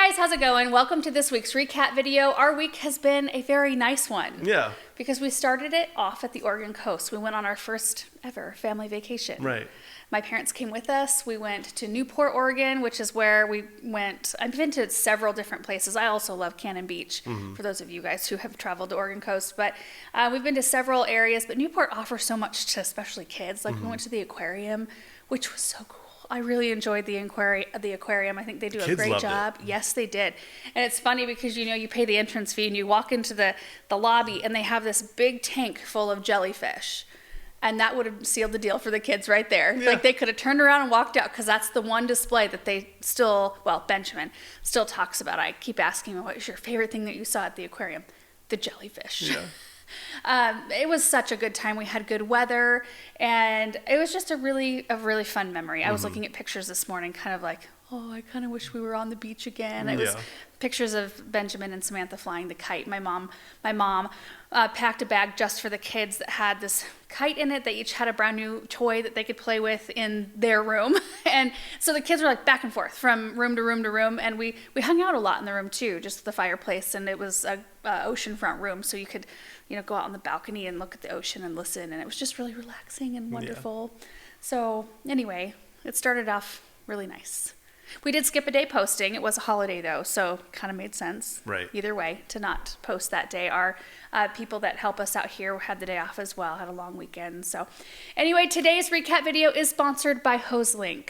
guys, how's it going? Welcome to this week's recap video. Our week has been a very nice one. Yeah. Because we started it off at the Oregon coast. We went on our first ever family vacation. Right. My parents came with us. We went to Newport, Oregon, which is where we went. I've been to several different places. I also love Cannon Beach, for those of you guys who have traveled to Oregon coast. But we've been to several areas, but Newport offers so much to especially kids. Like we went to the aquarium, which was so cool. I really enjoyed the aquarium. I think they do a great job. Yes, they did. And it's funny because, you know, you pay the entrance fee and you walk into the lobby and they have this big tank full of jellyfish. And that would have sealed the deal for the kids right there. Yeah. Like they could have turned around and walked out because that's the one display that they still, well, Benjamin still talks about. I keep asking him, what was your favorite thing that you saw at the aquarium? The jellyfish. Yeah. It was such a good time. We had good weather, and it was just a really fun memory. I was looking at pictures this morning, kind of like, oh, I kind of wish we were on the beach again. It was pictures of Benjamin and Samantha flying the kite. My mom packed a bag just for the kids that had this kite in it. They each had a brand new toy that they could play with in their room. And so the kids were like back and forth from room to room to room. And we hung out a lot in the room too, just the fireplace. And it was a oceanfront room. So you could, go out on the balcony and look at the ocean and listen. And it was just really relaxing and wonderful. Yeah. So anyway, it started off really nice. We did skip a day posting. It was a holiday though, so kind of made sense. Right. Either way, to not post that day. Our people that help us out here had the day off as well, had a long weekend. So anyway, today's recap video is sponsored by Hoselink.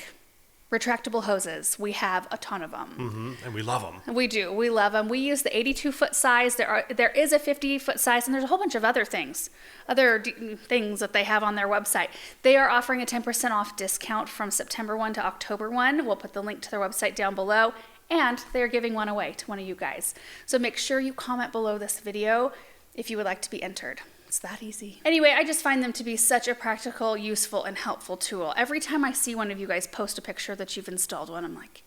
Retractable hoses. We have a ton of them. And we love them. We do. We love them. We use the 82-foot size. There is a 50-foot size, and there's a whole bunch of other things that they have on their website. They are offering a 10% off discount from September 1 to October 1. We'll put the link to their website down below, and they're giving one away to one of you guys. So make sure you comment below this video if you would like to be entered. It's that easy. Anyway, I just find them to be such a practical, useful, and helpful tool. Every time I see one of you guys post a picture that you've installed one, I'm like,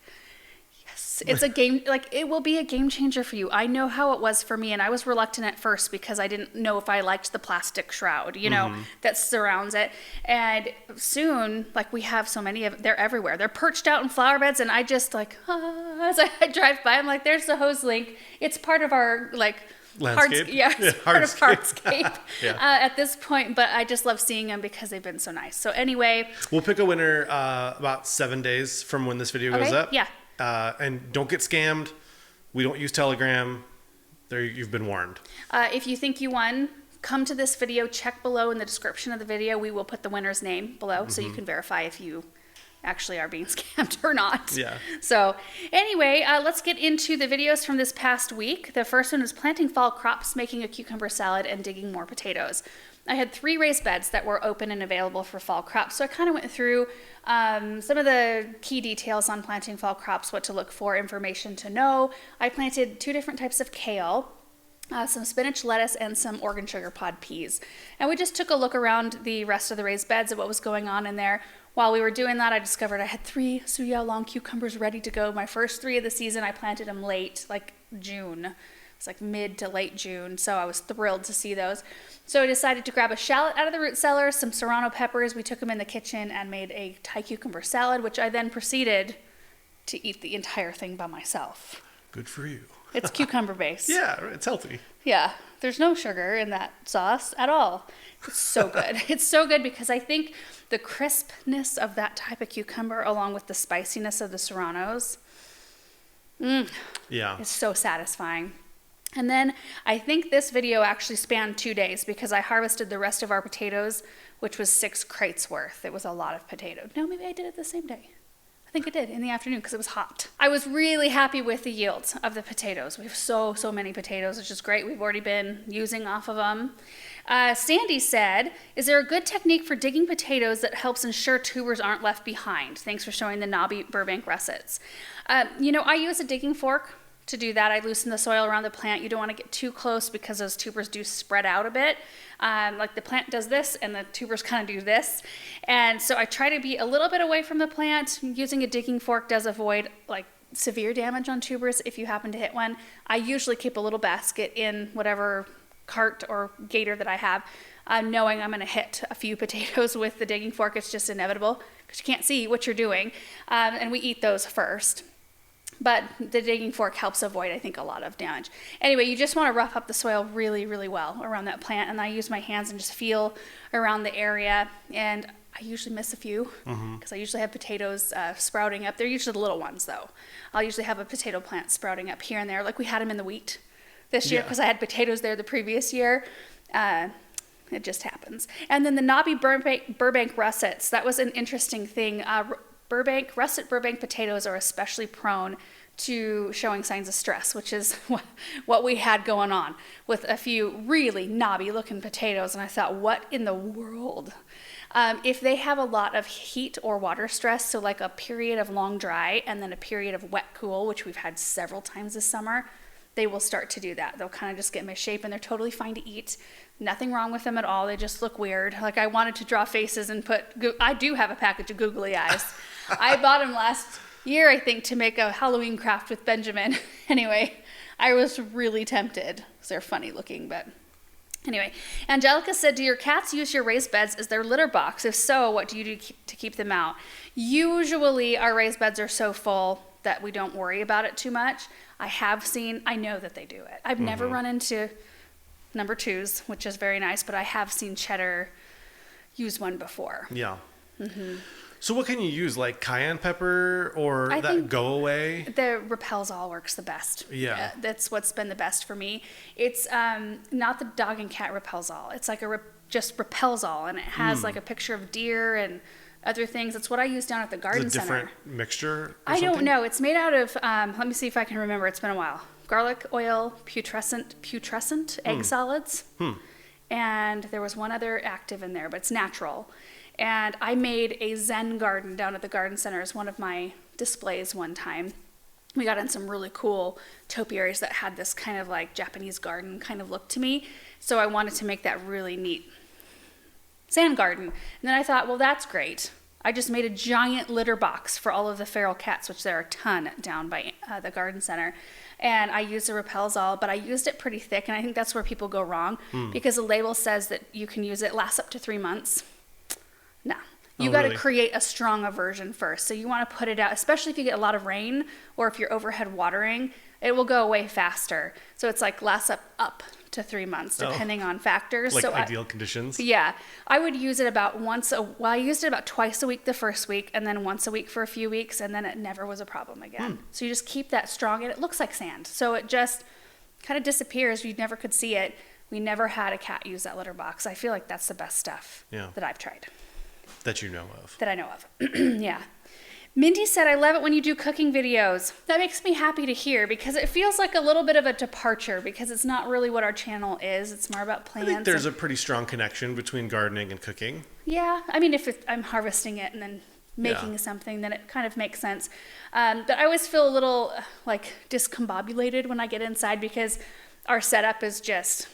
yes, it's a game, it will be a game changer for you. I know how it was for me, and I was reluctant at first because I didn't know if I liked the plastic shroud, that surrounds it. And soon, we have so many of, they're everywhere. They're perched out in flower beds, and I just as I drive by, I'm like, there's the Hoselink. It's part of our, landscape. Part of hardscape at this point, but I just love seeing them because they've been so nice. So anyway, we'll pick a winner about 7 days from when this video goes up. Yeah. And don't get scammed. We don't use Telegram. There, you've been warned. If you think you won, come to this video. Check below in the description of the video. We will put the winner's name below so you can verify if you actually are being scammed or not. Yeah. So anyway, let's get into the videos from this past week. The first one is planting fall crops, making a cucumber salad, and digging more potatoes. I had 3 raised beds that were open and available for fall crops. So I kind of went through some of the key details on planting fall crops, what to look for, information to know. I planted 2 different types of kale, some spinach, lettuce, and some Oregon sugar pod peas. And we just took a look around the rest of the raised beds at what was going on in there. While we were doing that, I discovered I had 3 Su Yao Long cucumbers ready to go. My first 3 of the season, I planted them late, June. It's mid to late June, so I was thrilled to see those. So I decided to grab a shallot out of the root cellar, some serrano peppers. We took them in the kitchen and made a Thai cucumber salad, which I then proceeded to eat the entire thing by myself. Good for you. It's cucumber based. Yeah, it's healthy. Yeah, there's no sugar in that sauce at all. It's so good. It's so good because I think the crispness of that type of cucumber along with the spiciness of the serranos is so satisfying. And then I think this video actually spanned 2 days because I harvested the rest of our potatoes, which was 6 crates worth. It was a lot of potato. No, maybe I did it the same day. I think I did in the afternoon because it was hot. I was really happy with the yields of the potatoes. We have so many potatoes, which is great. We've already been using off of them. Sandy said, is there a good technique for digging potatoes that helps ensure tubers aren't left behind? Thanks for showing the knobby Burbank russets. I use a digging fork to do that. I loosen the soil around the plant. You don't want to get too close because those tubers do spread out a bit. The plant does this and the tubers kind of do this. And so I try to be a little bit away from the plant. Using a digging fork does avoid severe damage on tubers if you happen to hit one. I usually keep a little basket in whatever cart or gator that I have, knowing I'm going to hit a few potatoes with the digging fork. It's just inevitable because you can't see what you're doing. And we eat those first. But the digging fork helps avoid, I think, a lot of damage. Anyway, you just want to rough up the soil really, really well around that plant. And I use my hands and just feel around the area. And I usually miss a few because I usually have potatoes sprouting up. They're usually the little ones, though. I'll usually have a potato plant sprouting up here and there. Like we had them in the wheat this year because I had potatoes there the previous year. It just happens. And then the knobby Burbank russets. That was an interesting thing. Russet Burbank potatoes are especially prone to showing signs of stress, which is what we had going on with a few really knobby looking potatoes. And I thought, what in the world? If they have a lot of heat or water stress, so like a period of long dry and then a period of wet cool, which we've had several times this summer, they will start to do that. They'll kind of just get misshapen. They're totally fine to eat. Nothing wrong with them at all. They just look weird. Like I wanted to draw faces and I do have a package of googly eyes. I bought them last year, I think, to make a Halloween craft with Benjamin. Anyway, I was really tempted because they're funny looking, but anyway. Angelica said, do your cats use your raised beds as their litter box? If so, what do you do to keep them out? Usually our raised beds are so full that we don't worry about it too much. I know that they do it. I've never run into number twos, which is very nice, but I have seen Cheddar use one before. Yeah. So what can you use, like cayenne pepper or that go away? The Repels All works the best. Yeah. That's what's been the best for me. It's not the dog and cat Repels All. It's like just Repels All, and it has like a picture of deer and other things. It's what I use down at the garden center. It's a different mixture I don't know. It's made out of, let me see if I can remember. It's been a while. Garlic oil, putrescent egg solids. And there was one other active in there, but it's natural. And I made a Zen garden down at the garden center as one of my displays one time. We got in some really cool topiaries that had this kind of like Japanese garden kind of look to me. So I wanted to make that really neat sand garden. And then I thought, well, that's great. I just made a giant litter box for all of the feral cats, which there are a ton down by the garden center. And I used the Repels All, but I used it pretty thick. And I think that's where people go wrong because the label says that you can use it, lasts up to 3 months. No. You got to create a strong aversion first. So you want to put it out, especially if you get a lot of rain or if you're overhead watering, it will go away faster. So it's like lasts up to 3 months, depending on factors. Like so ideal conditions? Yeah. I would use it about I used it about twice a week the first week and then once a week for a few weeks, and then it never was a problem again. So you just keep that strong, and it looks like sand. So it just kind of disappears. You never could see it. We never had a cat use that litter box. I feel like that's the best stuff that I've tried. That you know of. That I know of. Yeah. Mindy said, I love it when you do cooking videos. That makes me happy to hear because it feels like a little bit of a departure because it's not really what our channel is. It's more about plants. I think there's a pretty strong connection between gardening and cooking. Yeah. I mean, if I'm harvesting it and then making something, then it kind of makes sense. But I always feel a little like discombobulated when I get inside because our setup is just,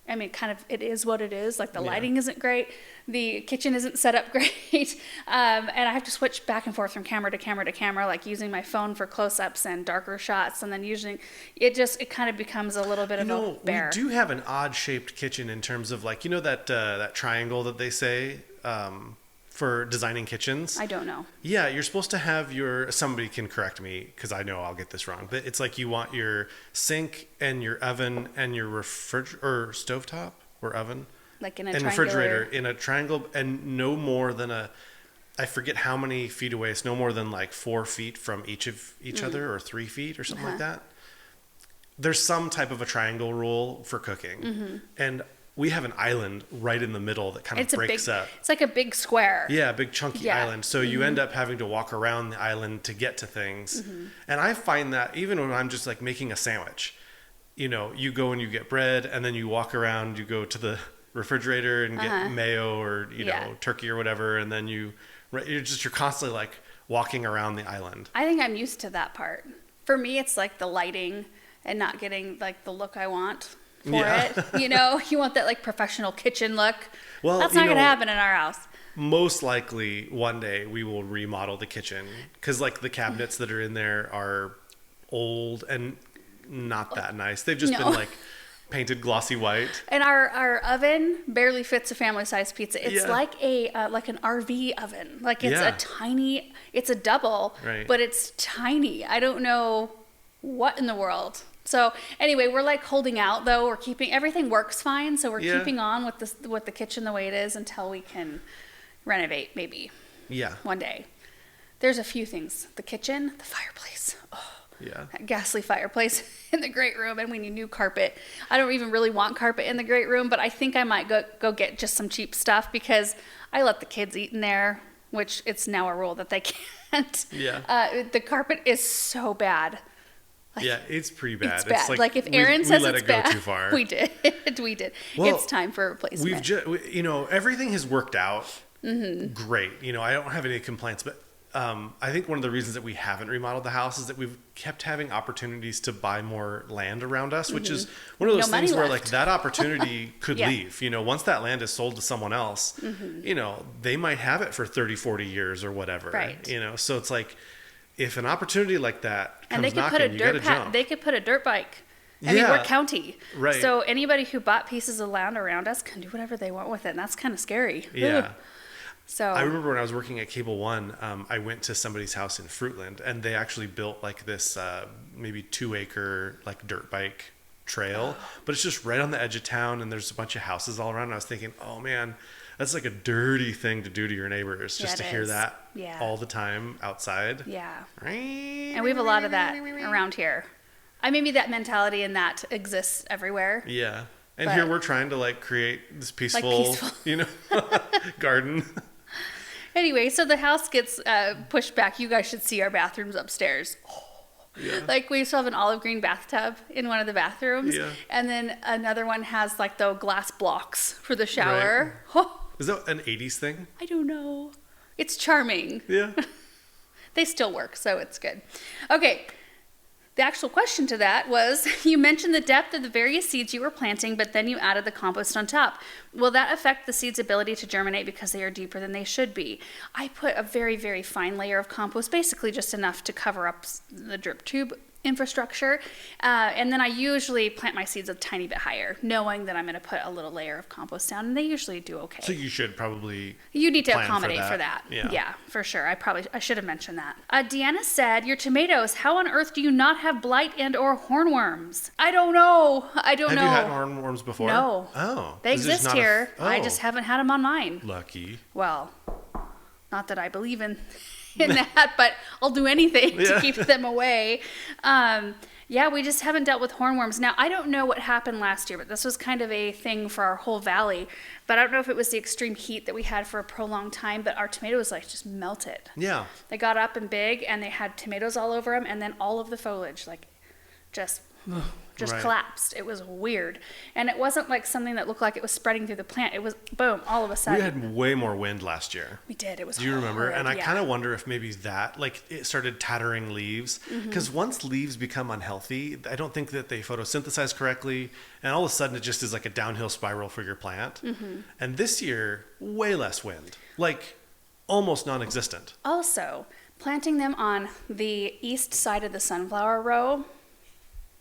I mean, kind of, it is what it is. Like the lighting isn't great. The kitchen isn't set up great. And I have to switch back and forth from camera to camera to camera, like using my phone for close-ups and darker shots. And then using, it kind of becomes a little bit of a bear. We do have an odd shaped kitchen in terms of like, that triangle that they say, for designing kitchens. I don't know. Yeah, you're supposed to have somebody can correct me because I know I'll get this wrong, but it's like you want your sink and your oven and your or stovetop or oven. Like in a and refrigerator in a triangle, and no more than I forget how many feet away. It's no more than like 4 feet from each other, or 3 feet or something like that. There's some type of a triangle rule for cooking. And we have an island right in the middle that kind of breaks up. It's like a big square. Yeah, a big chunky island. So you end up having to walk around the island to get to things. And I find that even when I'm just like making a sandwich, you go and you get bread and then you walk around, you go to the refrigerator and get mayo or, turkey or whatever. And then you're constantly like walking around the island. I think I'm used to that part. For me, it's like the lighting and not getting like the look I want for it. You want that like professional kitchen look. Well, that's not going to happen in our house. Most likely one day we will remodel the kitchen because like the cabinets that are in there are old and not that nice. They've just been like Painted glossy white. And our oven barely fits a family-sized pizza. It's Yeah. like like an RV oven. Like it's Yeah. it's a double, Right. but it's tiny. I don't know what in the world. So anyway, we're like holding out though. We're keeping, everything works fine. So we're Yeah. keeping on with the kitchen the way it is until we can renovate maybe Yeah. one day. There's a few things. The kitchen, the fireplace. Oh, Yeah. that ghastly fireplace in the great room, and we need new carpet. I don't even really want carpet in the great room, but I think I might go get just some cheap stuff because I let the kids eat in there, which it's now a rule that they can't. Yeah. The carpet is so bad. Yeah, it's pretty bad. It's bad. Like if Aaron we says let it's it go bad, too far. we did. We did. Well, It's time for a replacement. We've just, everything has worked out great. I don't have any complaints, but I think one of the reasons that we haven't remodeled the house is that we've kept having opportunities to buy more land around us, which is one of those No money things where left. like that opportunity could Yeah. leave. Once that land is sold to someone else, they might have it for 30, 40 years or whatever. Right. So it's like if an opportunity like that And comes they could put knocking, a you got to dirt jump. they could put a dirt bike. I mean, Yeah. we're county. Right. So anybody who bought pieces of land around us can do whatever they want with it. And that's kind of scary. Yeah. So I remember when I was working at Cable One, I went to somebody's house in Fruitland, and they actually built like this maybe 2-acre like dirt bike trail, but it's just right on the edge of town, and there's a bunch of houses all around. And I was thinking, oh man, that's like a dirty thing to do to your neighbors, just Yeah, to it hear is. that Yeah. all the time outside. yeah. And And we have a lot of that around here. Maybe that mentality and that exists everywhere. Yeah. And But- here we're trying to like create this peaceful, garden. Anyway, so the house gets pushed back. You guys should see our bathrooms upstairs. Yeah. Like we still have an olive green bathtub in one of the bathrooms. Yeah. And then another one has like the glass blocks for the shower. Oh, Is that an 80s thing? I don't know. It's charming. Yeah. They still work, so it's good. Okay. The actual question to that was, you mentioned the depth of the various seeds you were planting, but then you added the compost on top. Will that affect the seed's ability to germinate because they are deeper than they should be? I put a very, very fine layer of compost, basically just enough to cover up the drip tube infrastructure. And then I usually plant my seeds a tiny bit higher, knowing that I'm going to put a little layer of compost down, and they usually do okay. So you should probably You need to plan accommodate for that. Yeah. For sure. I should have mentioned that. Deanna said, your tomatoes, how on earth do you not have blight and or hornworms? I don't know. Have you had hornworms before? No. Oh. They Is it just exist not here. I oh. just haven't had them on mine. Lucky. Well, not that I believe in that, but I'll do anything to Yeah. keep them away. Yeah, we just haven't dealt with hornworms. Now, I don't know what happened last year, but this was kind of a thing for our whole valley. But I don't know if it was the extreme heat that we had for a prolonged time, but our tomatoes like just melted. Yeah. They got up and big, and they had tomatoes all over them, and then all of the foliage like just Right. collapsed. It was weird. And it wasn't like something that looked like it was spreading through the plant. It was boom, all of a We sudden. had way more wind last year. We did. It was Do you remember? horrid, And I yeah. kind of wonder if maybe that, like, it started tattering leaves. Because once leaves become unhealthy, I don't think that they photosynthesize correctly. And all of a sudden, it just is like a downhill spiral for your plant. And this year, way less wind. Like, almost non existent. Also, planting them on the east side of the sunflower row,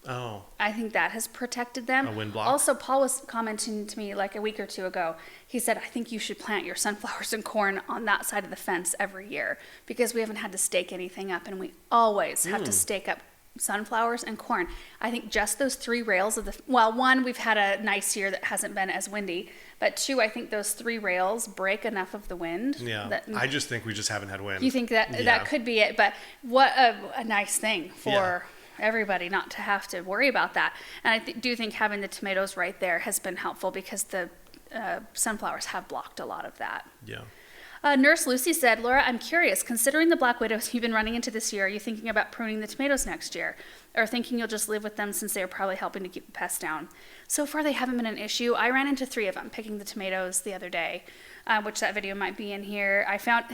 Oh. I think that has protected them. A wind block? Also, Paul was commenting to me like a week or two ago. He said, I think you should plant your sunflowers and corn on that side of the fence every year because we haven't had to stake anything up, and we always have to stake up sunflowers and corn. I think just those 3 rails of one, we've had a nice year that hasn't been as windy, but 2, I think those 3 rails break enough of the wind. Yeah. That, I just think we just haven't had wind. you think that Yeah. that could be it, but what a nice thing for everybody not to have to worry about that. And I do think having the tomatoes right there has been helpful because the sunflowers have blocked a lot of that. Yeah. Nurse Lucy said, Laura, I'm curious, considering the black widows you've been running into this year, are you thinking about pruning the tomatoes next year? Or thinking you'll just live with them since they're probably helping to keep the pests down? So far, they haven't been an issue. I ran into 3 of them picking the tomatoes the other day, which that video might be in here. I found,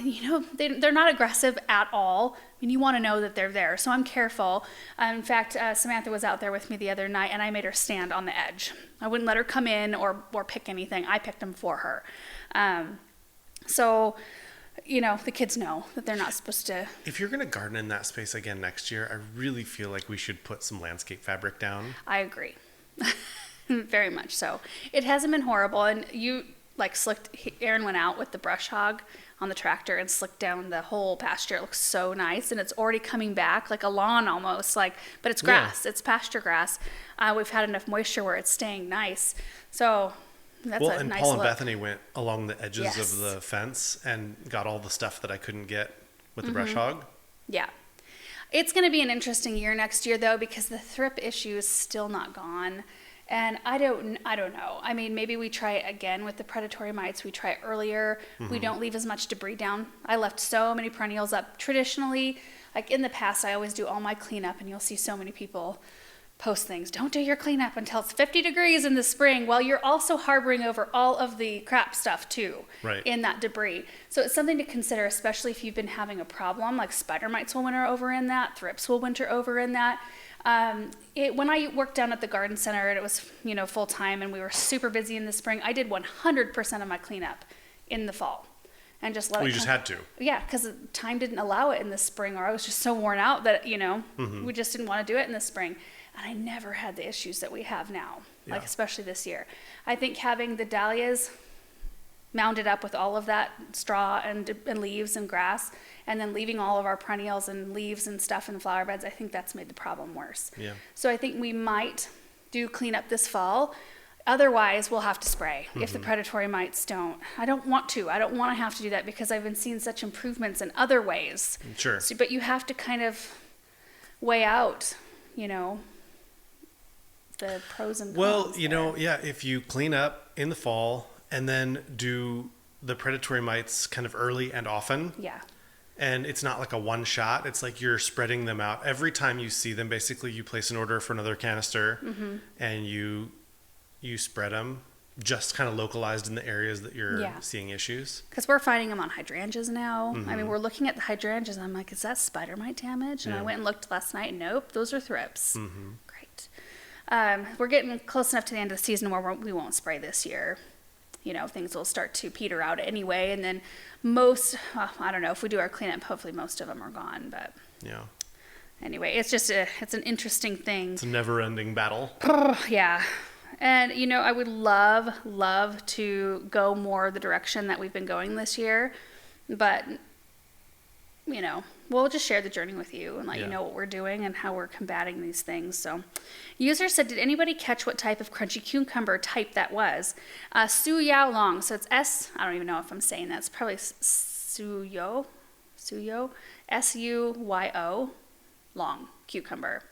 they're not aggressive at all. I mean, you want to know that they're there, so I'm careful. In fact, Samantha was out there with me the other night, and I made her stand on the edge. I wouldn't let her come in or pick anything. I picked them for her. So, the kids know that they're not supposed to. If you're going to garden in that space again next year, I really feel like we should put some landscape fabric down. I agree. Very much so. It hasn't been horrible, and you like Aaron went out with the brush hog on the tractor and slicked down the whole pasture. It looks so nice, and it's already coming back like a lawn almost, like, but it's grass. It's pasture grass. We've had enough moisture where it's staying nice. So that's a nice Paul and look. Bethany went along the edges of the fence and got all the stuff that I couldn't get with the brush hog. Yeah. It's going to be an interesting year next year, though, because the thrip issue is still not gone. And I don't know. I mean, maybe we try it again with the predatory mites. We try it earlier. We don't leave as much debris down. I left so many perennials up. Traditionally, like in the past, I always do all my cleanup, and you'll see so many people post things. Don't do your cleanup until it's 50 degrees in the spring. Well, you're also harboring over all of the crap stuff too, in that debris. So it's something to consider, especially if you've been having a problem. Like spider mites will winter over in that. Thrips will winter over in that. When I worked down at the garden center, and it was, full time, and we were super busy in the spring, I did 100% of my cleanup in the fall, and just let it. You just had to. Yeah, because time didn't allow it in the spring, or I was just so worn out that we just didn't want to do it in the spring, and I never had the issues that we have now, like especially this year. I think having the dahlias mounded up with all of that straw and leaves and grass, and then leaving all of our perennials and leaves and stuff in the flower beds, I think that's made the problem worse. Yeah. So I think we might do cleanup this fall. Otherwise, we'll have to spray if the predatory mites don't. I don't want to have to do that because I've been seeing such improvements in other ways. Sure. So, but you have to kind of weigh out, the pros and cons. Well, if you clean up in the fall and then do the predatory mites kind of early and often. Yeah. And it's not like a one shot. It's like you're spreading them out. Every time you see them, basically you place an order for another canister and you spread them, just kind of localized in the areas that you're seeing issues. Because we're finding them on hydrangeas now. I mean, we're looking at the hydrangeas and I'm like, is that spider mite damage? And I went and looked last night. Nope, those are thrips. Great. We're getting close enough to the end of the season where we won't spray this year. Things will start to peter out anyway. And then I don't know, if we do our cleanup, hopefully most of them are gone. But anyway, it's just it's an interesting thing. It's a never-ending battle. Yeah. And, I would love to go more the direction that we've been going this year. But, we'll just share the journey with you and let you know what we're doing and how we're combating these things. So, user said, did anybody catch what type of crunchy cucumber type that was? Su Yao Long. So it's I don't even know if I'm saying that. It's probably Su Yao, S-U-Y-O, long cucumber.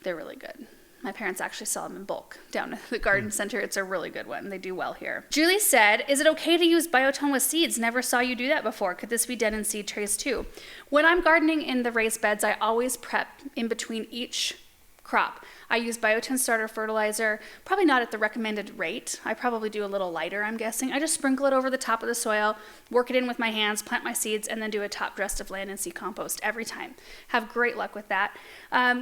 They're really good. My parents actually sell them in bulk down at the garden center. It's a really good one. They do well here. Julie said, is it okay to use Biotone with seeds? Never saw you do that before. Could this be done in seed trays too? When I'm gardening in the raised beds, I always prep in between each crop. I use Biotone starter fertilizer, probably not at the recommended rate. I probably do a little lighter, I'm guessing. I just sprinkle it over the top of the soil, work it in with my hands, plant my seeds, and then do a top dress of land and seed compost every time. Have great luck with that.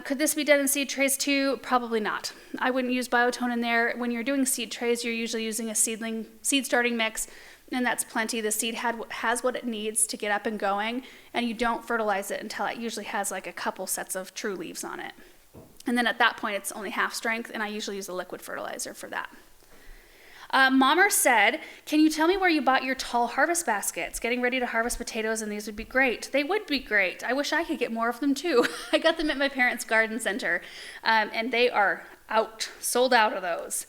Could this be done in seed trays too? Probably not. I wouldn't use Biotone in there. When you're doing seed trays, you're usually using a seed starting mix, and that's plenty. The seed has what it needs to get up and going, and you don't fertilize it until it usually has like a couple sets of true leaves on it. And then at that point, it's only half strength, and I usually use a liquid fertilizer for that. Mommer said, can you tell me where you bought your tall harvest baskets? Getting ready to harvest potatoes, and these would be great. They would be great. I wish I could get more of them, too. I got them at my parents' garden center, and they are sold out of those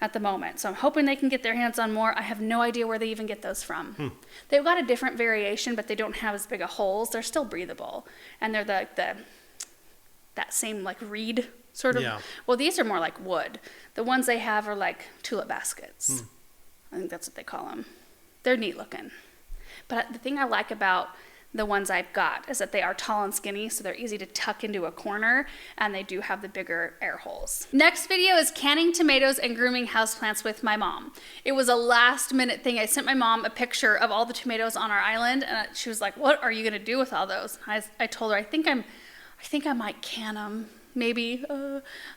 at the moment. So I'm hoping they can get their hands on more. I have no idea where they even get those from. They've got a different variation, but they don't have as big of holes. They're still breathable, and they're that same like reed sort of. Yeah. Well, these are more like wood. The ones they have are like tulip baskets. I think that's what they call them. They're neat looking. But the thing I like about the ones I've got is that they are tall and skinny, so they're easy to tuck into a corner, and they do have the bigger air holes. Next video is canning tomatoes and grooming houseplants with my mom. It was a last minute thing. I sent my mom a picture of all the tomatoes on our island, and she was like, what are you gonna do with all those? I told her, I think I might can them, maybe.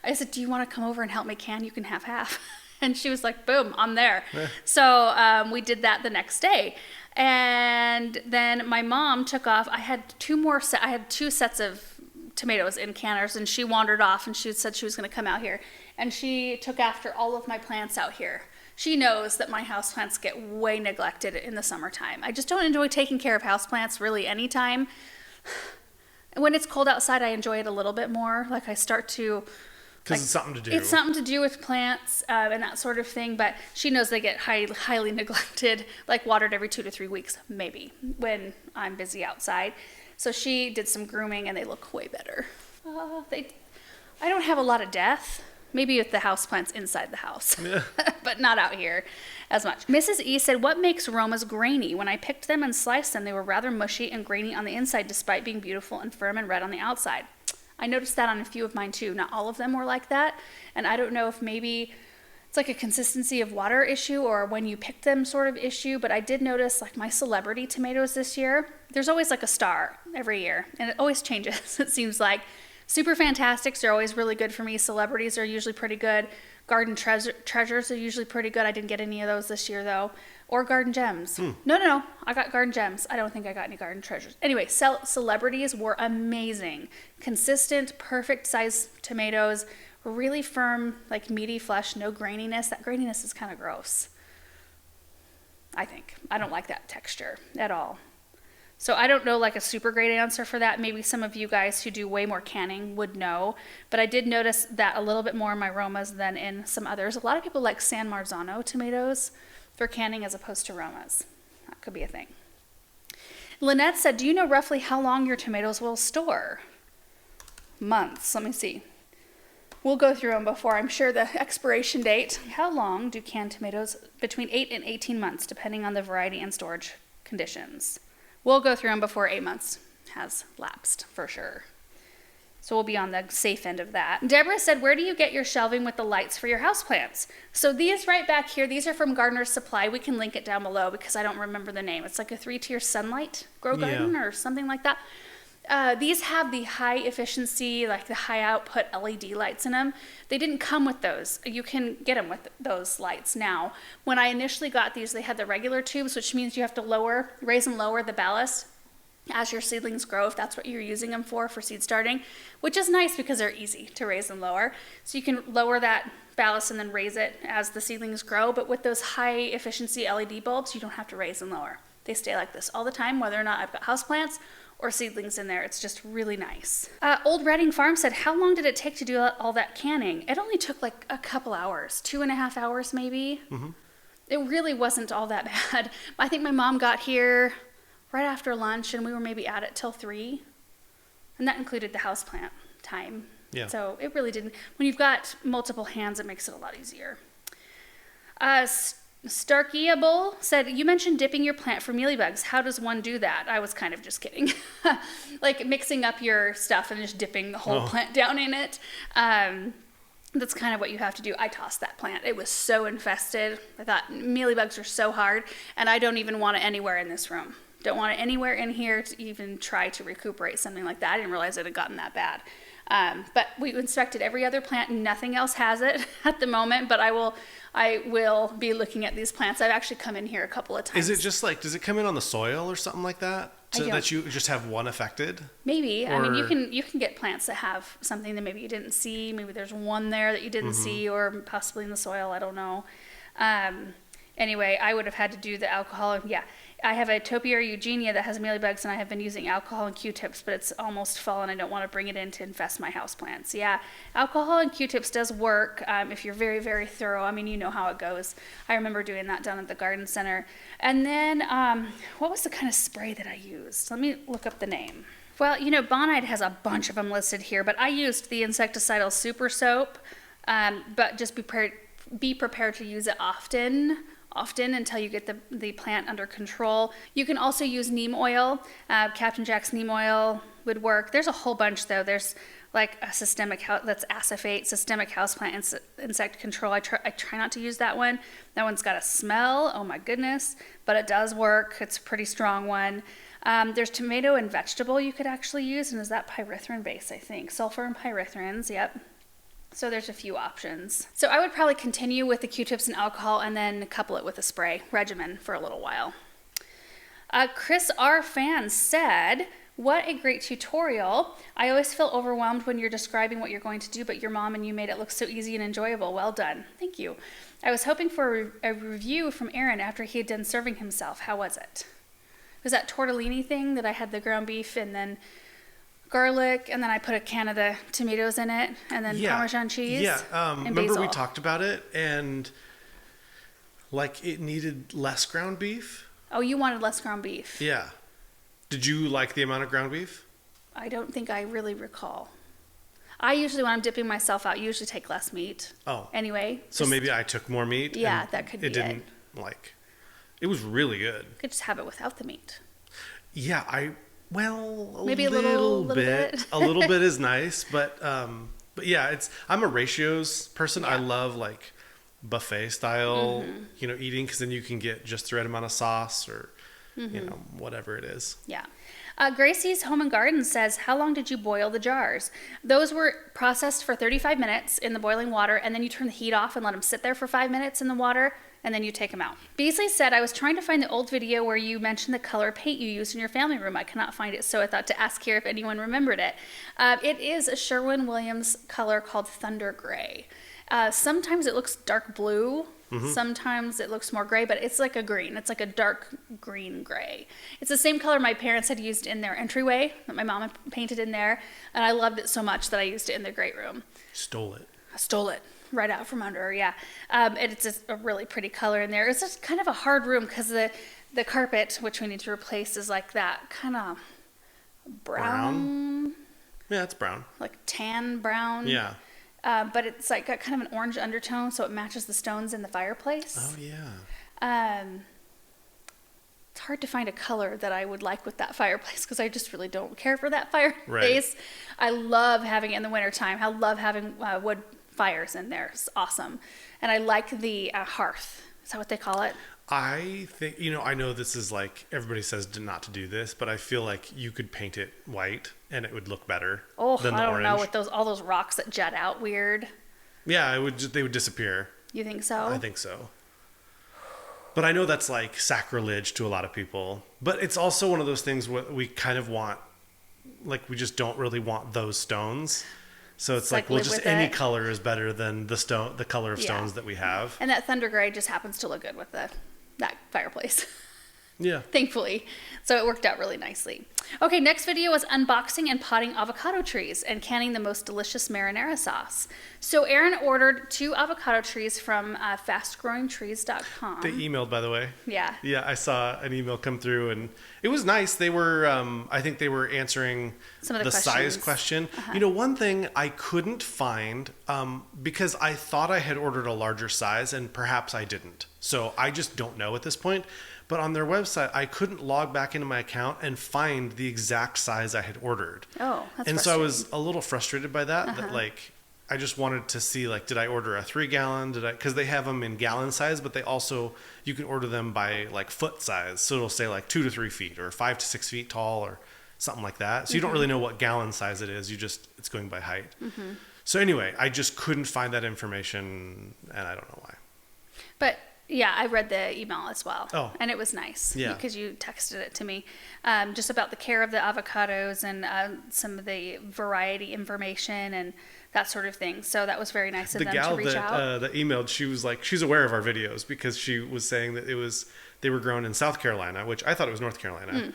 I said, do you want to come over and help me can? You can have half. And she was like, boom, I'm there. So we did that the next day. And then my mom took off. I had two sets of tomatoes in canners, and she wandered off and she said she was going to come out here, and she took after all of my plants out here. She knows that my houseplants get way neglected in the summertime. I just don't enjoy taking care of houseplants really anytime. When it's cold outside, I enjoy it a little bit more. Like I start to... Because it's something to do. It's something to do with plants and that sort of thing, but she knows they get highly neglected, like watered every 2 to 3 weeks, maybe, when I'm busy outside. So she did some grooming, and they look way better. I don't have a lot of death. Maybe with the houseplants inside the house, but not out here as much. Mrs. E said, what makes Romas grainy? When I picked them and sliced them, they were rather mushy and grainy on the inside, despite being beautiful and firm and red on the outside. I noticed that on a few of mine too. Not all of them were like that. And I don't know if maybe it's like a consistency of water issue or when you pick them sort of issue, but I did notice like my celebrity tomatoes this year, there's always like a star every year, and it always changes. It seems like super fantastics are always really good for me. Celebrities are usually pretty good. Garden treasures are usually pretty good. I didn't get any of those this year though. Or garden gems. No. I got garden gems. I don't think I got any garden treasures. Anyway, celebrities were amazing. Consistent, perfect size tomatoes. Really firm, like meaty flesh, no graininess. That graininess is kind of gross, I think. I don't like that texture at all. So I don't know like a super great answer for that. Maybe some of you guys who do way more canning would know. But I did notice that a little bit more in my Romas than in some others. A lot of people like San Marzano tomatoes for canning as opposed to Romas. That could be a thing. Lynette said, do you know roughly how long your tomatoes will store? Months. Let me see. We'll go through them before I'm sure the expiration date. How long do canned tomatoes? Between 8 and 18 months, depending on the variety and storage conditions. We'll go through them before 8 months has lapsed, for sure. So we'll be on the safe end of that. Deborah said, where do you get your shelving with the lights for your houseplants? So these right back here, these are from Gardener's Supply. We can link it down below because I don't remember the name. It's like a 3-tier sunlight grow garden or something like that. These have the high efficiency, like the high output LED lights in them. They didn't come with those. You can get them with those lights now. When I initially got these, they had the regular tubes, which means you have to raise and lower the ballast as your seedlings grow, if that's what you're using them for seed starting, which is nice because they're easy to raise and lower. So you can lower that ballast and then raise it as the seedlings grow. But with those high efficiency LED bulbs, you don't have to raise and lower. They stay like this all the time, whether or not I've got houseplants or seedlings in there. It's just really nice. Old Redding Farm said, how long did it take to do all that canning? It only took like a couple hours, 2.5 hours maybe. It really wasn't all that bad. I think my mom got here right after lunch and we were maybe at it till 3. And that included the houseplant time. Yeah. So it really didn't. When you've got multiple hands, it makes it a lot easier. Starkeyable said, you mentioned dipping your plant for mealybugs. How does one do that? I was kind of just kidding. Like mixing up your stuff and just dipping the whole plant down in it. That's kind of what you have to do. I tossed that plant. It was so infested. I thought mealybugs are so hard, and I don't even want it anywhere in this room. Don't want it anywhere in here to even try to recuperate something like that. I didn't realize it had gotten that bad. But we inspected every other plant. Nothing else has it at the moment, but I will be looking at these plants. I've actually come in here a couple of times. Is it just like, does it come in on the soil or something like that? So that you just have one affected? Maybe. Or... I mean, you can get plants that have something that maybe you didn't see. Maybe there's one there that you didn't see, or possibly in the soil. I don't know. Anyway, I would have had to do the alcohol. Yeah, I have a Topiary Eugenia that has mealybugs, and I have been using alcohol and Q-tips, but it's almost fallen. I don't want to bring it in to infest my houseplants. Yeah, alcohol and Q-tips does work if you're very, very thorough. I mean, you know how it goes. I remember doing that down at the garden center. And then, what was the kind of spray that I used? Let me look up the name. Well, you know, Bonide has a bunch of them listed here, but I used the insecticidal super soap, but just be prepared to use it often until you get the plant under control. You can also use neem oil. Captain Jack's neem oil would work. There's a whole bunch though. There's like a systemic houseplant insect control. I try not to use that one. That one's got a smell. Oh my goodness, but it does work. It's a pretty strong one. There's tomato and vegetable you could actually use, and is that pyrethrin base? I think sulfur and pyrethrins. Yep. So there's a few options. So I would probably continue with the Q-tips and alcohol and then couple it with a spray regimen for a little while. Chris R. Fan said, What a great tutorial. I always feel overwhelmed when you're describing what you're going to do, but your mom and you made it look so easy and enjoyable. Well done. Thank you. I was hoping for a review from Aaron after he had done serving himself. How was it? Was that tortellini thing that I had the ground beef and then garlic, and then I put a can of the tomatoes in it, and then Parmesan cheese. Yeah, and remember basil. we talked about it, and like it needed less ground beef. Oh, you wanted less ground beef. Yeah. Did you like the amount of ground beef? I don't think I really recall. I usually, when I'm dipping myself out, usually take less meat. Oh. Anyway. So maybe I took more meat. Yeah, that could be it. It was really good. You could just have it without the meat. Yeah, maybe a little bit. A little bit is nice, but yeah, I'm a ratios person. Yeah. I love like buffet style, eating, because then you can get just the right amount of sauce or whatever it is. Yeah. Gracie's Home and Garden says, how long did you boil the jars? Those were processed for 35 minutes in the boiling water, and then you turn the heat off and let them sit there for 5 minutes in the water, and then you take them out. Beasley said, I was trying to find the old video where you mentioned the color paint you used in your family room. I cannot find it, so I thought to ask here if anyone remembered it. It is a Sherwin-Williams color called Thunder Gray. Sometimes it looks dark blue. Sometimes it looks more gray, but it's like a green. It's like a dark green gray. It's the same color my parents had used in their entryway that my mom had painted in there, and I loved it so much that I used it in the great room. Stole it. I stole it right out from under her, yeah. And it's just a really pretty color in there. It's just kind of a hard room because the carpet, which we need to replace, is like that kind of brown. Yeah, it's brown. Like tan brown. Yeah. But it's like got kind of an orange undertone, so it matches the stones in the fireplace. Oh, yeah. It's hard to find a color that I would like with that fireplace because I just really don't care for that fireplace. Right. I love having it in the wintertime. I love having wood fires in there. It's awesome. And I like the hearth. Is that what they call it? I think, I know this is like, everybody says not to do this, but I feel like you could paint it white and it would look better than the I don't orange. know, with all those rocks that jet out weird. Yeah, they would disappear. You think so? I think so. But I know that's like sacrilege to a lot of people. But it's also one of those things where we kind of want, like, we just don't really want those stones. So it's like well, just any color is better than the color of stones that we have. And that Thunder Gray just happens to look good with that fireplace. Yeah. Thankfully. So it worked out really nicely. Okay, next video was unboxing and potting avocado trees and canning the most delicious marinara sauce. So Aaron ordered 2 avocado trees from fastgrowingtrees.com. They emailed, by the way. Yeah. Yeah, I saw an email come through and it was nice. They were, I think they were answering some of the size question. One thing I couldn't find, because I thought I had ordered a larger size and perhaps I didn't. So I just don't know at this point. But on their website, I couldn't log back into my account and find the exact size I had ordered. Oh, that's And so I was a little frustrated by that, that like, I just wanted to see, like, did I order a 3-gallon? Because they have them in gallon size, but you can order them by like foot size. So it'll say like 2 to 3 feet or 5 to 6 feet tall or something like that. So you don't really know what gallon size it is. It's going by height. So anyway, I just couldn't find that information and I don't know why. But yeah, I read the email as well. Oh. And it was nice. Yeah. Because you texted it to me. Just about the care of the avocados and some of the variety information and that sort of thing. So that was very nice of them to reach out. That emailed, she was like, she's aware of our videos because she was saying that they were grown in South Carolina, which I thought it was North Carolina.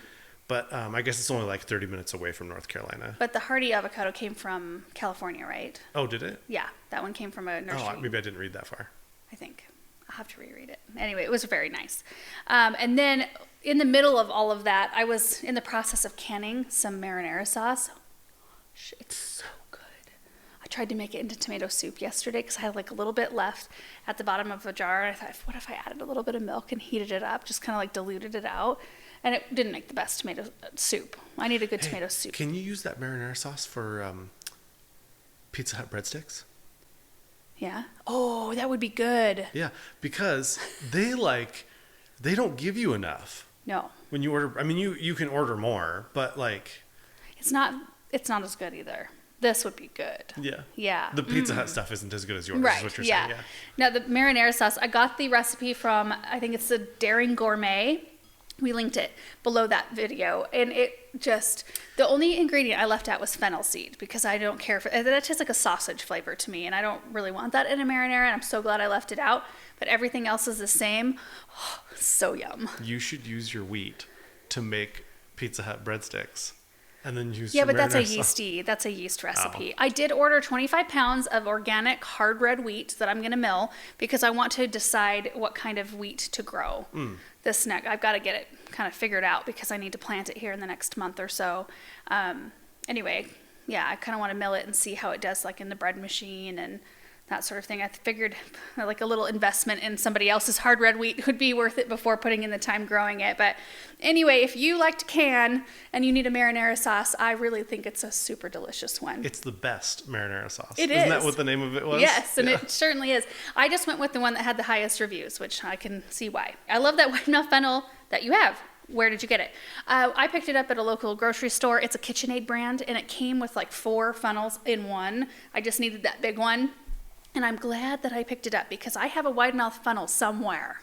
But I guess it's only like 30 minutes away from North Carolina. But the hardy avocado came from California, right? Oh, did it? Yeah, that one came from a nursery. Oh, maybe I didn't read that far. I think. I'll have to reread it. Anyway, it was very nice. And then in the middle of all of that, I was in the process of canning some marinara sauce. It's so good. I tried to make it into tomato soup yesterday because I had like a little bit left at the bottom of a jar. And I thought, what if I added a little bit of milk and heated it up, just kind of like diluted it out? And it didn't make the best tomato soup. I need a good tomato soup. Can you use that marinara sauce for Pizza Hut breadsticks? Yeah. Oh, that would be good. Yeah, because they don't give you enough. No. When you order, I mean, you can order more, but like. It's not as good either. This would be good. Yeah. Yeah. The Pizza Hut stuff isn't as good as yours, right. is what you're saying. Yeah. Now, the marinara sauce, I got the recipe from, I think it's the Daring Gourmet. We linked it below that video. And the only ingredient I left out was fennel seed because I don't care for that. Tastes like a sausage flavor to me, and I don't really want that in a marinara, and I'm so glad I left it out. But everything else is the same. Oh, so yum. You should use your wheat to make Pizza Hut breadsticks. And then use but that's a marinara that's a yeast recipe. Oh. I did order 25 pounds of organic hard red wheat that I'm going to mill because I want to decide what kind of wheat to grow this next. I've got to get it kind of figured out because I need to plant it here in the next month or so. Anyway, yeah, I kind of want to mill it and see how it does like in the bread machine and that sort of thing. I figured like a little investment in somebody else's hard red wheat would be worth it before putting in the time growing it. But anyway, if you like to can and you need a marinara sauce, I really think it's a super delicious one. It's the best marinara sauce. Isn't that what the name of it was? Yes, and it certainly is. I just went with the one that had the highest reviews, which I can see why. I love that white mouth fennel that you have. Where did you get it? I picked it up at a local grocery store. It's a KitchenAid brand, and it came with like 4 funnels in one. I just needed that big one. And I'm glad that I picked it up because I have a wide mouth funnel somewhere,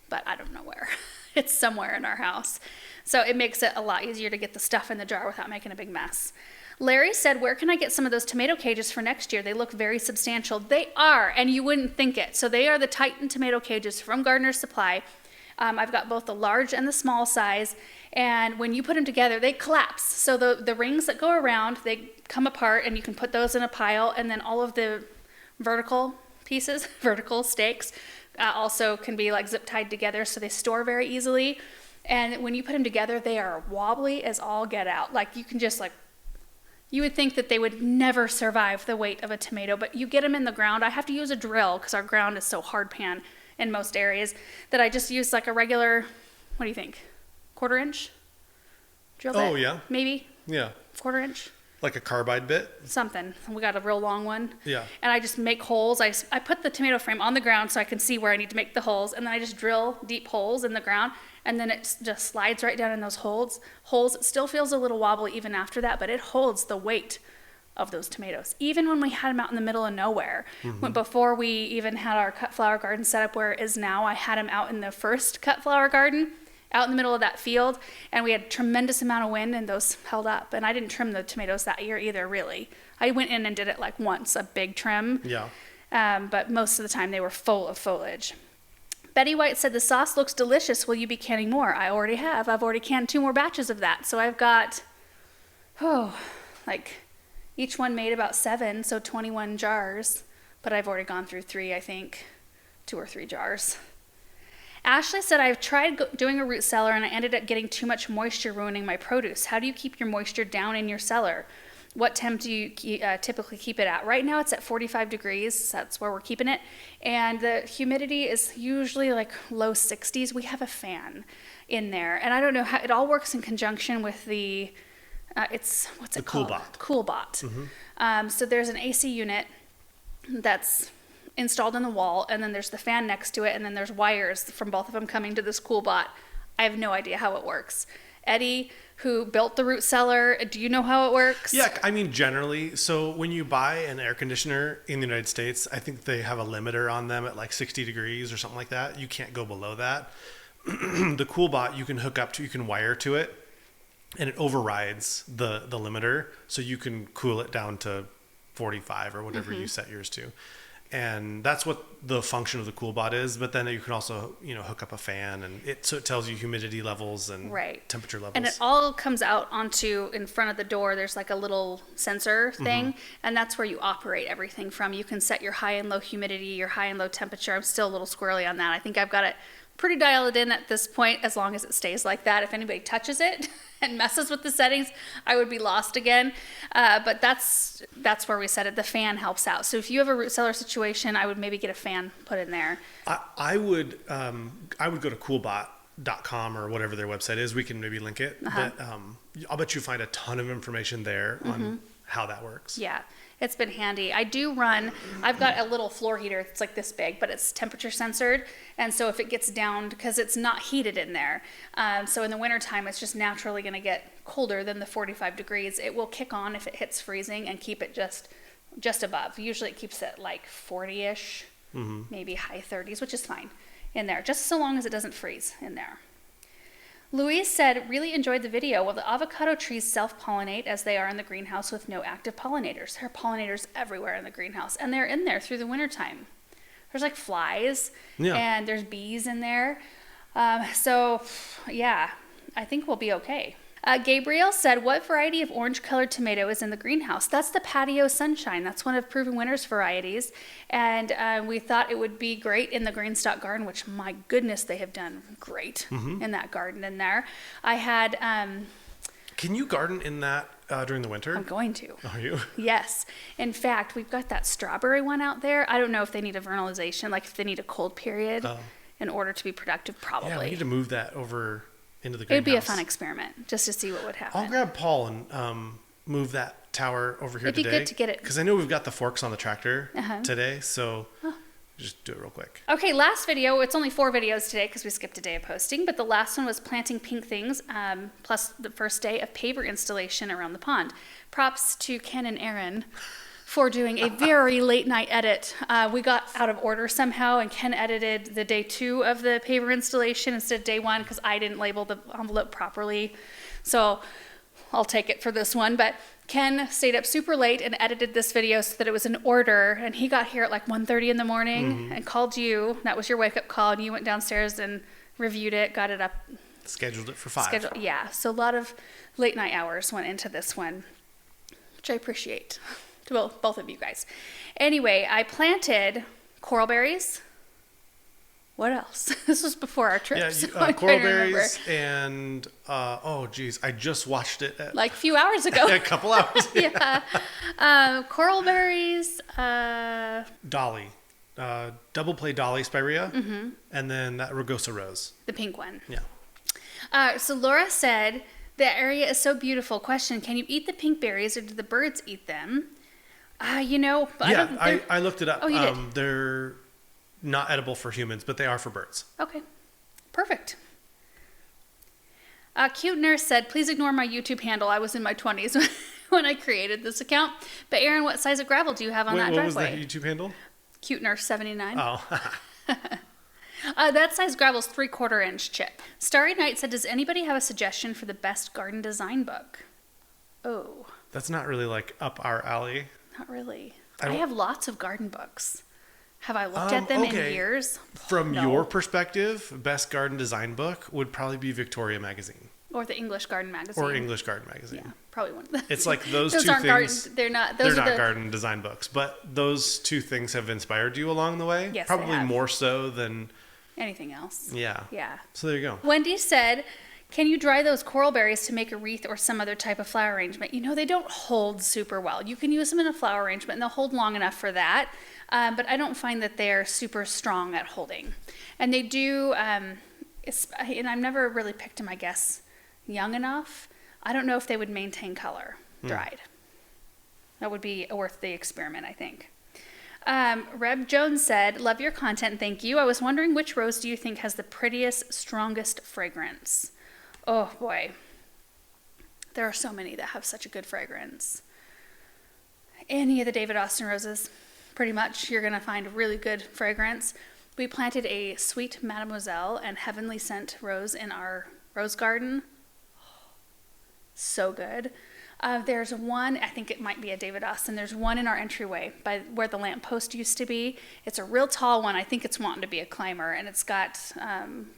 but I don't know where. It's somewhere in our house. So it makes it a lot easier to get the stuff in the jar without making a big mess. Larry said, where can I get some of those tomato cages for next year? They look very substantial. They are, and you wouldn't think it. So they are the Titan tomato cages from Gardener's Supply. I've got both the large and the small size, and when you put them together, they collapse. So the rings that go around, they come apart, and you can put those in a pile, and then all of the vertical pieces, vertical stakes, also can be like zip tied together so they store very easily. And when you put them together, they are wobbly as all get out. Like you can just like, you would think that they would never survive the weight of a tomato, but you get them in the ground. I have to use a drill because our ground is so hard pan in most areas that I just use like a regular, what do you think? 1/4 inch? Drill bit? Oh, yeah. Maybe? Yeah. 1/4 inch? Like a carbide bit? Something. We got a real long one. Yeah. And I just make holes. I put the tomato frame on the ground so I can see where I need to make the holes. And then I just drill deep holes in the ground. And then it just slides right down in those holes. It still feels a little wobbly even after that, but it holds the weight of those tomatoes. Even when we had them out in the middle of nowhere. When before we even had our cut flower garden set up where it is now, I had them out in the first cut flower garden, out in the middle of that field, and we had a tremendous amount of wind and those held up. And I didn't trim the tomatoes that year either, really. I went in and did it like once, a big trim. Yeah. But most of the time they were full of foliage. Betty White said, the sauce looks delicious. Will you be canning more? I already have. I've already canned 2 more batches of that. So I've got, like each one made about 7, so 21 jars. But I've already gone through 3, I think, 2 or 3 jars. Ashley said, I've tried doing a root cellar and I ended up getting too much moisture ruining my produce. How do you keep your moisture down in your cellar? What temp do you typically keep it at? Right now it's at 45 degrees. That's where we're keeping it. And the humidity is usually like low 60s. We have a fan in there. And I don't know how, it all works in conjunction with the, what's it called? CoolBot. Mm-hmm. So there's an AC unit that's installed in the wall, and then there's the fan next to it, and then there's wires from both of them coming to this CoolBot. I have no idea how it works. Eddie, who built the root cellar, do you know how it works? Yeah, I mean, generally, so when you buy an air conditioner in the United States, I think they have a limiter on them at like 60 degrees or something like that. You can't go below that. The CoolBot you can hook up to, you can wire to it, and it overrides the limiter, so you can cool it down to 45 or whatever you set yours to. And that's what the function of the CoolBot is. But then you can also, hook up a fan, and so it tells you humidity levels and temperature levels. And it all comes out onto in front of the door. There's like a little sensor thing, and that's where you operate everything from. You can set your high and low humidity, your high and low temperature. I'm still a little squirrely on that. I think I've got it pretty dialed in at this point, as long as it stays like that. If anybody touches it and messes with the settings, I would be lost again. But that's where we set it. The fan helps out. So if you have a root cellar situation, I would maybe get a fan put in there. I would go to coolbot.com or whatever their website is. We can maybe link it. But I'll bet you find a ton of information there on how that works. Yeah. It's been handy. I've got a little floor heater. It's like this big, but it's temperature censored. And so if it gets down, because it's not heated in there, so in the wintertime, it's just naturally going to get colder than the 45 degrees. It will kick on if it hits freezing and keep it just above. Usually it keeps it like 40-ish, maybe high 30s, which is fine in there, just so long as it doesn't freeze in there. Louise said, really enjoyed the video. Will the avocado trees self-pollinate as they are in the greenhouse with no active pollinators? There are pollinators everywhere in the greenhouse, and they're in there through the wintertime. There's like flies, and there's bees in there. So, yeah, I think we'll be okay. Gabriel said, what variety of orange-colored tomato is in the greenhouse? That's the Patio Sunshine. That's one of Proven Winners varieties. And we thought it would be great in the green stock garden, which, my goodness, they have done great in that garden in there. I had... Can you garden in that during the winter? I'm going to. Are you? Yes. In fact, we've got that strawberry one out there. I don't know if they need a vernalization, like if they need a cold period in order to be productive, probably. Yeah, we need to move that over into the greenhouse. It'd be a fun experiment just to see what would happen. I'll grab Paul and move that tower over here today. It'd be good to get it. Because I know we've got the forks on the tractor today, so just do it real quick. Okay, last video. It's only 4 videos today because we skipped a day of posting, but the last one was planting pink things, plus the first day of paver installation around the pond. Props to Ken and Aaron for doing a very late night edit. We got out of order somehow, and Ken edited the day 2 of the paver installation instead of day 1 because I didn't label the envelope properly. So I'll take it for this one. But Ken stayed up super late and edited this video so that it was in order, and he got here at like 1:30 in the morning and called you. That was your wake-up call, and you went downstairs and reviewed it, got it up. Scheduled it for 5. Yeah, so a lot of late night hours went into this one, which I appreciate. To both of you guys. Anyway, I planted coral berries. What else? This was before our trip. Yeah, so coral berries and oh geez, I just watched it like a few hours ago. A couple hours. Yeah. Coral berries. Dolly, double play Dolly spirea, and then that Rugosa rose. The pink one. Yeah. So Laura said the area is so beautiful. Question: can you eat the pink berries, or do the birds eat them? You know, I looked it up. Oh, you did? They're not edible for humans, but they are for birds. Okay, perfect. Cute Nurse said, please ignore my YouTube handle. I was in my 20s when I created this account. But Aaron, what size of gravel do you have on that driveway? What was that YouTube handle? Cute Nurse 79. Oh. That size gravel's 3/4 inch chip. Starry Night said, does anybody have a suggestion for the best garden design book? Oh. That's not really like up our alley. Not really. I have lots of garden books. Have I looked at them in years? From your perspective, best garden design book would probably be Victoria Magazine. Or the English Garden Magazine. Or English Garden Magazine. Yeah, probably one of those. It's like those two things. They're not garden design books, but those 2 things have inspired you along the way. Yes, probably they have. more so than anything else. Yeah. Yeah. So there you go. Wendy said, can you dry those coral berries to make a wreath or some other type of flower arrangement? You know, they don't hold super well. You can use them in a flower arrangement, and they'll hold long enough for that. But I don't find that they're super strong at holding. And they do, and I've never really picked them, I guess, young enough. I don't know if they would maintain color dried. That would be worth the experiment, I think. Reb Jones said, love your content, thank you. I was wondering which rose do you think has the prettiest, strongest fragrance? Oh boy. There are so many that have such a good fragrance. Any of the David Austin roses, pretty much, you're going to find a really good fragrance. We planted a Sweet Mademoiselle and Heavenly Scent rose in our rose garden. So good. There's one, I think it might be a David Austin. There's one in our entryway by where the lamppost used to be. It's a real tall one. I think it's wanting to be a climber, and it's got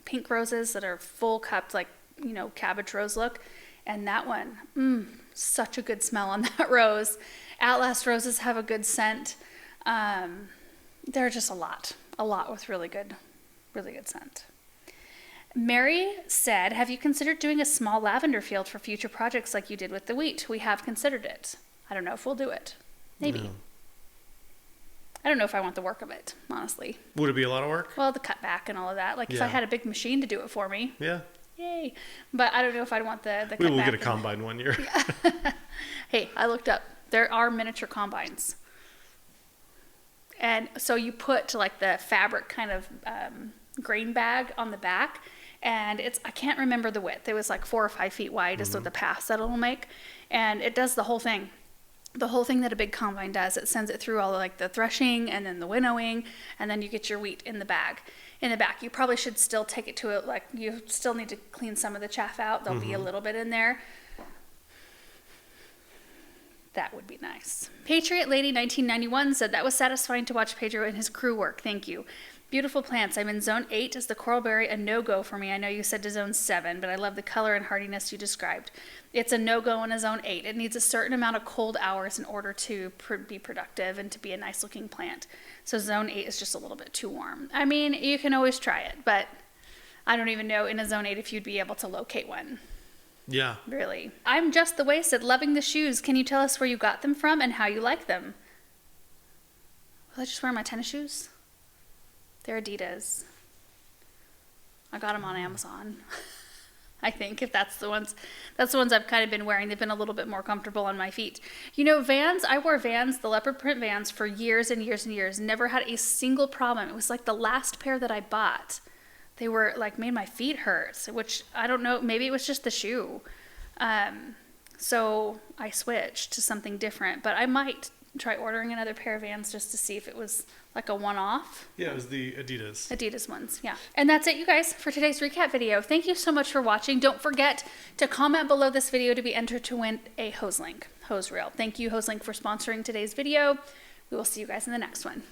pink roses that are full cupped, like, you know, cabbage rose look. And that one, such a good smell on that rose. Outlast roses have a good scent. There are just a lot with really good scent. Mary said, have you considered doing a small lavender field for future projects like you did with the wheat? We have considered it. I don't know if we'll do it. Maybe. No. I don't know if I want the work of it, honestly. Would it be a lot of work? Well, the cutback and all of that. Like, if I had a big machine to do it for me. Yeah. Yay. But I don't know if I'd want the cutback. We will get a combine one year. Yeah. Hey, I looked up. There are miniature combines. And so you put, like, the fabric kind of grain bag on the back. And I can't remember the width. It was like 4 or 5 feet wide is what the pass that it'll make. And it does the whole thing. the whole thing that a big combine does. It sends it through all like the threshing and then the winnowing, and then you get your wheat in the bag. In the back, you probably should still take it to it. Like, you still need to clean some of the chaff out. There'll be a little bit in there. That would be nice. Patriot Lady 1991 said, that was satisfying to watch Pedro and his crew work. Thank you. Beautiful plants. I'm in zone 8. Is the coralberry a no-go for me? I know you said to zone 7, but I love the color and hardiness you described. It's a no-go in a zone 8. It needs a certain amount of cold hours in order to be productive and to be a nice-looking plant. So zone 8 is just a little bit too warm. I mean, you can always try it, but I don't even know in a zone 8 if you'd be able to locate one. Yeah. Really. I'm Just the Wasted, loving the shoes. Can you tell us where you got them from and how you like them? Will I just wear my tennis shoes? They're Adidas. I got them on Amazon. I think, if that's the ones I've kind of been wearing. They've been a little bit more comfortable on my feet. You know, Vans, I wore Vans, the leopard print Vans, for years and years and years. Never had a single problem. It was like the last pair that I bought. They were like, made my feet hurt, which I don't know, maybe it was just the shoe. So I switched to something different, but I might try ordering another pair of Vans just to see if it was like a one-off. Yeah, it was the Adidas ones, yeah. And that's it, you guys, for today's recap video. Thank you so much for watching. Don't forget to comment below this video to be entered to win a Hoselink hose reel. Thank you, Hoselink, for sponsoring today's video. We will see you guys in the next one.